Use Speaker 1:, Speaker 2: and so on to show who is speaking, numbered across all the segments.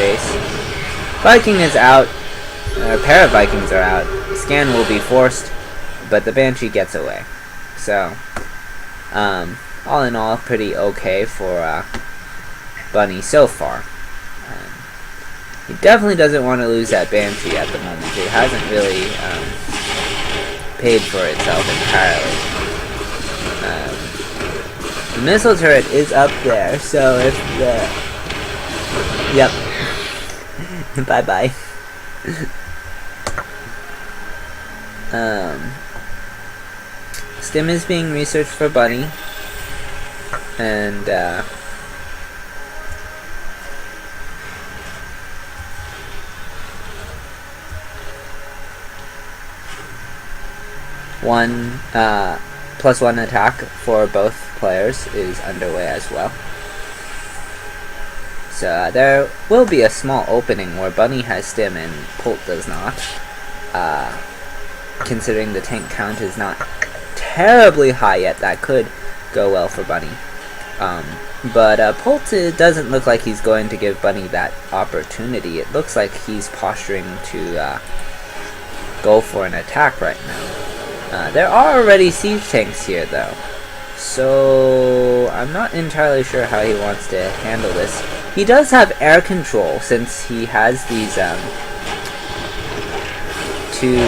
Speaker 1: base. Viking is out. A pair of Vikings are out. The scan will be forced, but the Banshee gets away. So, all in all, pretty okay for Bunny so far. He definitely doesn't want to lose that Banshee at the moment. It hasn't really paid for itself entirely. The missile turret is up there, so if the... Yep. Bye-bye. Stim is being researched for Bunny. And, +1 attack for both players is underway as well. So there will be a small opening where Bunny has Stim and Polt does not. Considering the tank count is not terribly high yet, that could go well for Bunny. But Polt doesn't look like he's going to give Bunny that opportunity. It looks like he's posturing to go for an attack right now. There are already siege tanks here though, so I'm not entirely sure how he wants to handle this. He does have air control since he has these 2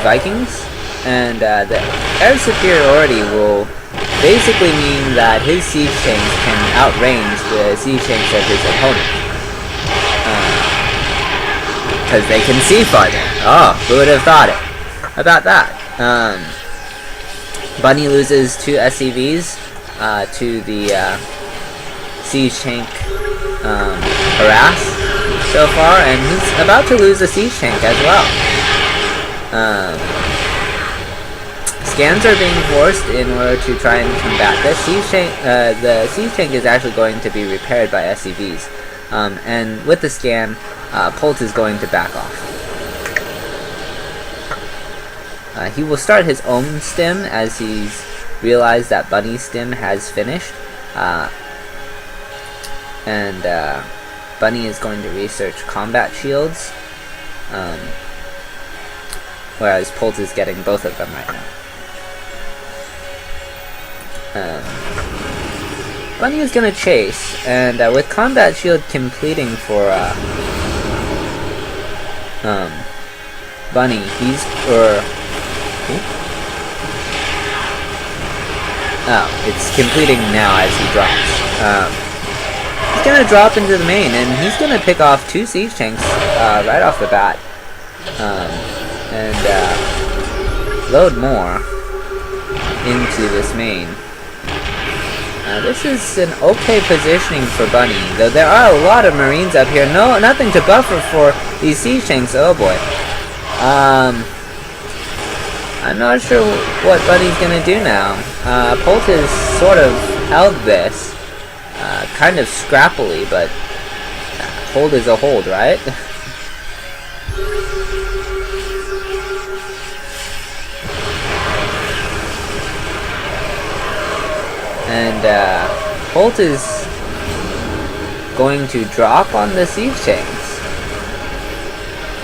Speaker 1: Vikings, and the air superiority will basically mean that his siege tanks can outrange the siege tanks of his opponent. Because they can see farther. Oh, who would have thought it about that? Bunny loses 2 SCVs to the siege tank harass so far, and he's about to lose a siege tank as well. Scans are being forced in order to try and combat this. The siege tank is actually going to be repaired by SCVs, and with the scan, Polt is going to back off. He will start his own stim as he's realized that Bunny's stim has finished. And Bunny is going to research combat shields. Whereas Polt is getting both of them right now. Bunny is going to chase, and with combat shield completing for Bunny, it's completing now as he drops. He's gonna drop into the main, and he's gonna pick off 2 siege tanks right off the bat, and load more into this main. This is an okay positioning for Bunny, though there are a lot of Marines up here. Nothing to buffer for these siege tanks. Oh boy. I'm not sure what Bunny's gonna do now. Polt has sort of held this, kind of scrappily, but hold is a hold, right? And Polt is going to drop on the siege tanks.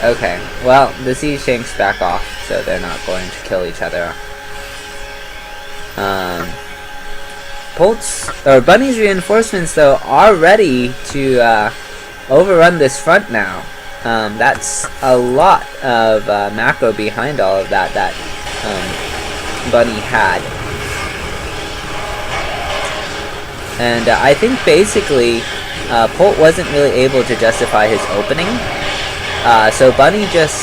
Speaker 1: Okay, well, the siege tanks back off, so they're not going to kill each other. Bunny's reinforcements, though, are ready to overrun this front now. That's a lot of macro behind all of that Bunny had. And I think basically Polt wasn't really able to justify his opening. So Bunny just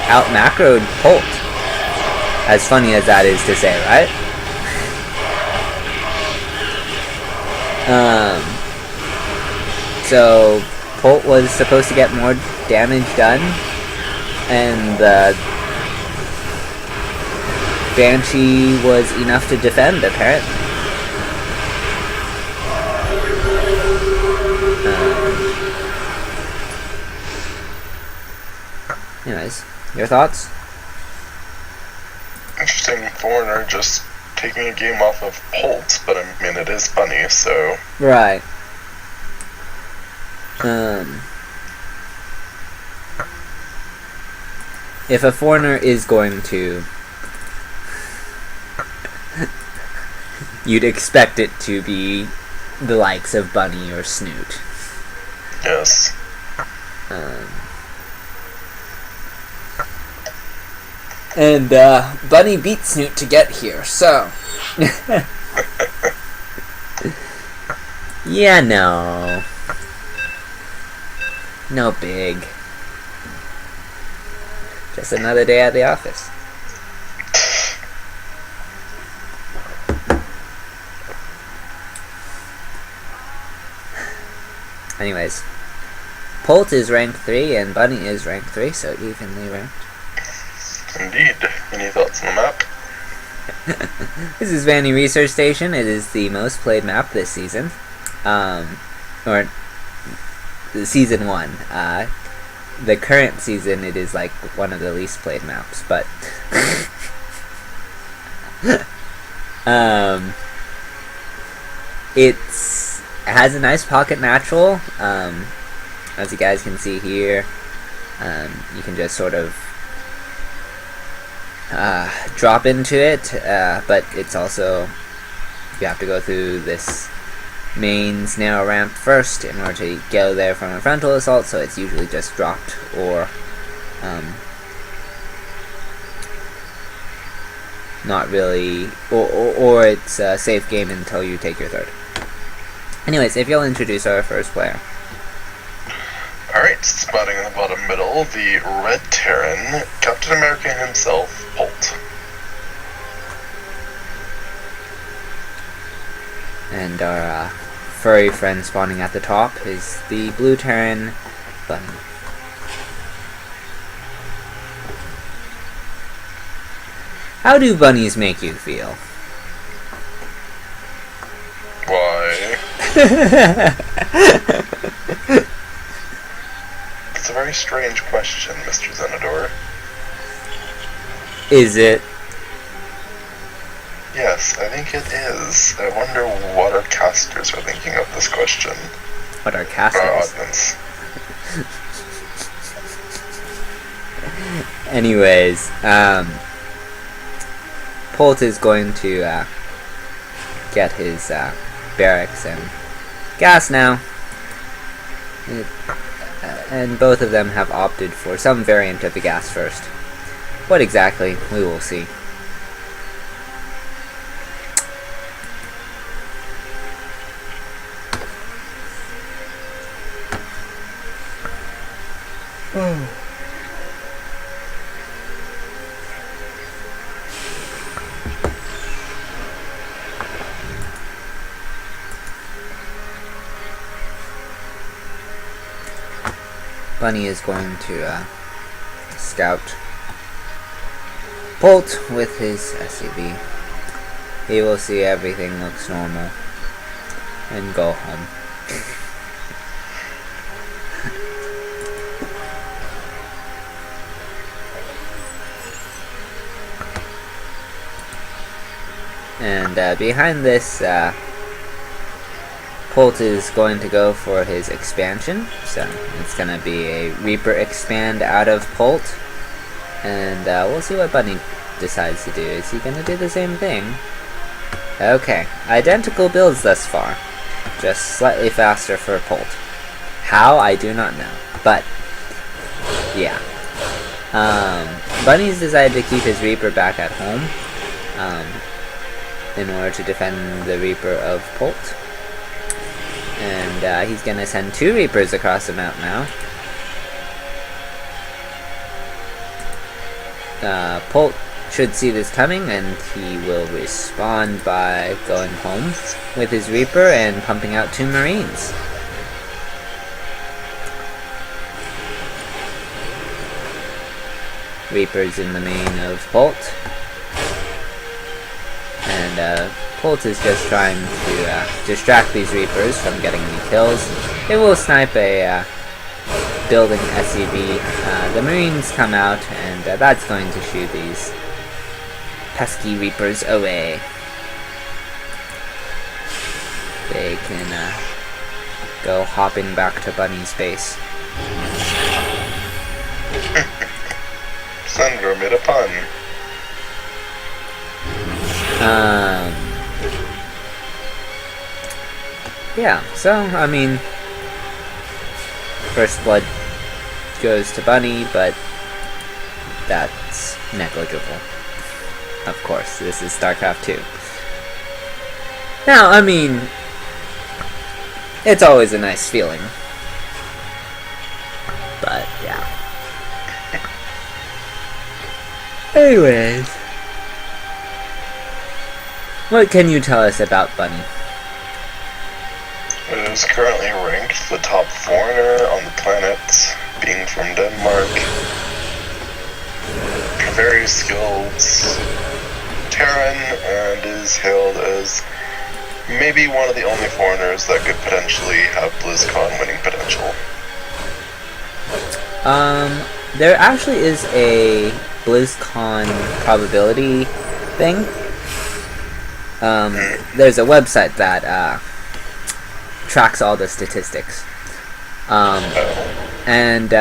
Speaker 1: out-macroed Polt. As funny as that is to say, right? So Polt was supposed to get more damage done, and the Banshee was enough to defend, apparently. Anyways, your thoughts?
Speaker 2: Interesting foreigner just taking a game off of Polt, but I mean it is Bunny, so...
Speaker 1: Right. if a foreigner is going to, you'd expect it to be the likes of Bunny or Snoot.
Speaker 2: Yes.
Speaker 1: And Bunny beat Snoot to get here, so yeah, no big. Just another day at the office. Anyways, Polt is rank 3 and Bunny is rank 3, so evenly ranked.
Speaker 2: Indeed. Any thoughts on the map?
Speaker 1: This is Vanny Research Station. It is the most played map this season. Or season 1. The current season, it is like one of the least played maps, but it has a nice pocket natural. As you guys can see here, you can just sort of drop into it, but it's also, you have to go through this mains narrow ramp first in order to go there from a frontal assault, so it's usually just dropped or not really, or it's a safe game until you take your third. Anyways, if you'll introduce our first player.
Speaker 2: Alright, spotting in the bottom middle, the Red Terran, Captain America himself, Holt.
Speaker 1: And our furry friend spawning at the top is the Blue Terran, Bunny. How do bunnies make you feel?
Speaker 2: Why? It's a very strange question, Mr. Zenador.
Speaker 1: Is it?
Speaker 2: Yes, I think it is. I wonder what our casters are thinking of this question.
Speaker 1: What our casters?
Speaker 2: Our audience.
Speaker 1: Anyways, Polt is going to get his barracks and gas now. And both of them have opted for some variant of the gas first. What exactly, we will see. Bunny is going to scout Polt with his SUV. He will see everything looks normal and go home. And behind this, Polt is going to go for his expansion, so it's going to be a Reaper expand out of Polt, and we'll see what Bunny decides to do. Is he going to do the same thing? Okay, identical builds thus far, just slightly faster for Polt. How? I do not know, but yeah. Bunny's decided to keep his Reaper back at home in order to defend the Reaper of Polt. And he's going to send 2 Reapers across the map now. Polt should see this coming, and he will respond by going home with his Reaper and pumping out 2 Marines. Reapers in the main of Polt. And Polt is just trying to distract these Reapers from getting any kills. They will snipe a building SUV. The Marines come out, and that's going to shoot these pesky Reapers away. They can go hopping back to Bunny's base.
Speaker 2: So Alexandra made a pun.
Speaker 1: Yeah, so, I mean, first blood goes to Bunny, but that's negligible. Of course, this is StarCraft 2. Now, I mean, it's always a nice feeling. But, yeah. Anyways, what can you tell us about Bunny?
Speaker 2: It is currently ranked the top foreigner on the planet, being from Denmark. A very skilled Terran, and is hailed as maybe one of the only foreigners that could potentially have BlizzCon winning potential.
Speaker 1: There actually is a BlizzCon probability thing. There's a website that tracks all the statistics. And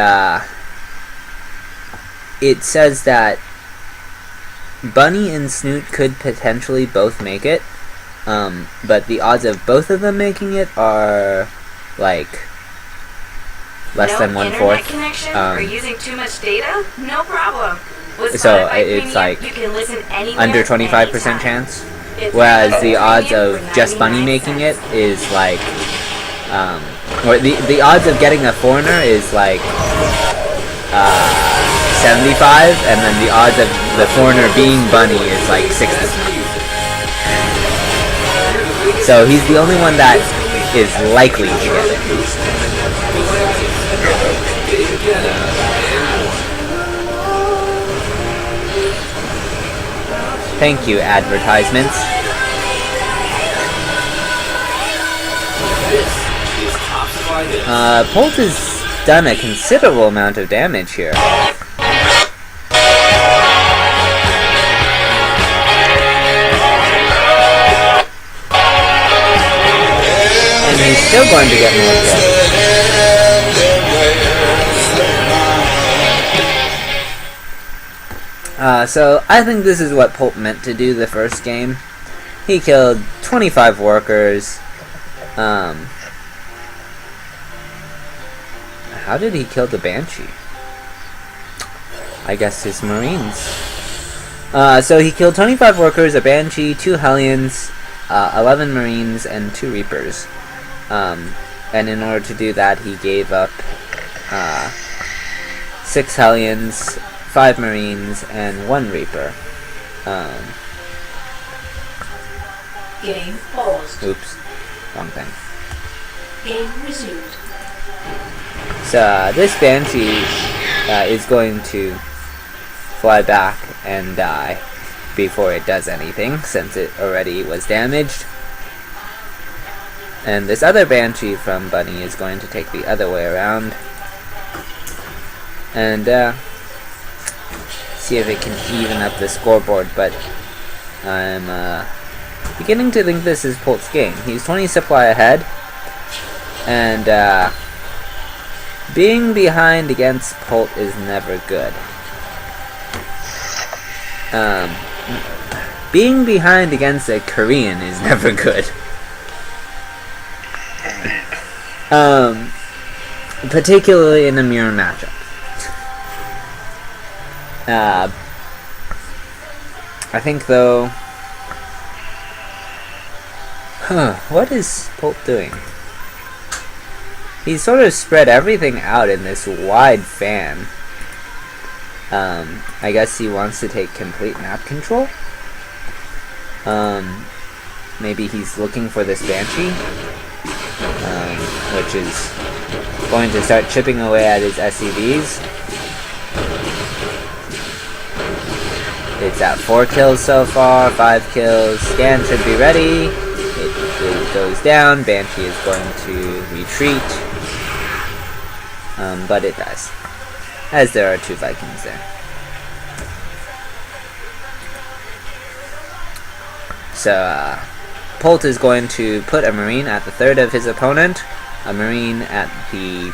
Speaker 1: it says that Bunny and Snoot could potentially both make it, but the odds of both of them making it are like less than 1/4.
Speaker 3: Internet connection or using too much data? No problem. With
Speaker 1: So
Speaker 3: Spotify
Speaker 1: it's
Speaker 3: Premium,
Speaker 1: like
Speaker 3: you can listen anywhere,
Speaker 1: under 25%
Speaker 3: anytime.
Speaker 1: chance,
Speaker 3: It's
Speaker 1: whereas
Speaker 3: Spotify
Speaker 1: the odds
Speaker 3: Premium
Speaker 1: of
Speaker 3: for
Speaker 1: just Bunny
Speaker 3: 99
Speaker 1: making it
Speaker 3: cents.
Speaker 1: is like, or the odds of getting a foreigner is like 75, and then the odds of the foreigner being Bunny is like 60. So he's the only one that is likely to get it. Thank you, advertisements. Polt has done a considerable amount of damage here. And he's still going to get more kills. So I think this is what Polt meant to do the first game. He killed 25 workers. How did he kill the Banshee? I guess his Marines. So he killed 25 workers, a Banshee, 2 Hellions, 11 Marines, and 2 Reapers. And in order to do that, he gave up 6 Hellions, 5 Marines, and 1 Reaper.
Speaker 4: Game paused.
Speaker 1: Oops. Wrong thing.
Speaker 4: Game resumed.
Speaker 1: So this Banshee is going to fly back and die before it does anything, since it already was damaged. And this other Banshee from Bunny is going to take the other way around and see if it can even up the scoreboard, but I'm beginning to think this is Polt's game. He's 20 supply ahead, and being behind against Polt is never good. Being behind against a Korean is never good. Particularly in a mirror matchup. I think though... what is Polt doing? He's sort of spread everything out in this wide fan. I guess he wants to take complete map control? Maybe he's looking for this Banshee? Which is going to start chipping away at his SCVs. It's at 4 kills so far, 5 kills. Scan should be ready. It goes down. Banshee is going to retreat. But it dies. As there are 2 Vikings there. So, Polt is going to put a Marine at the 3rd of his opponent, a Marine at the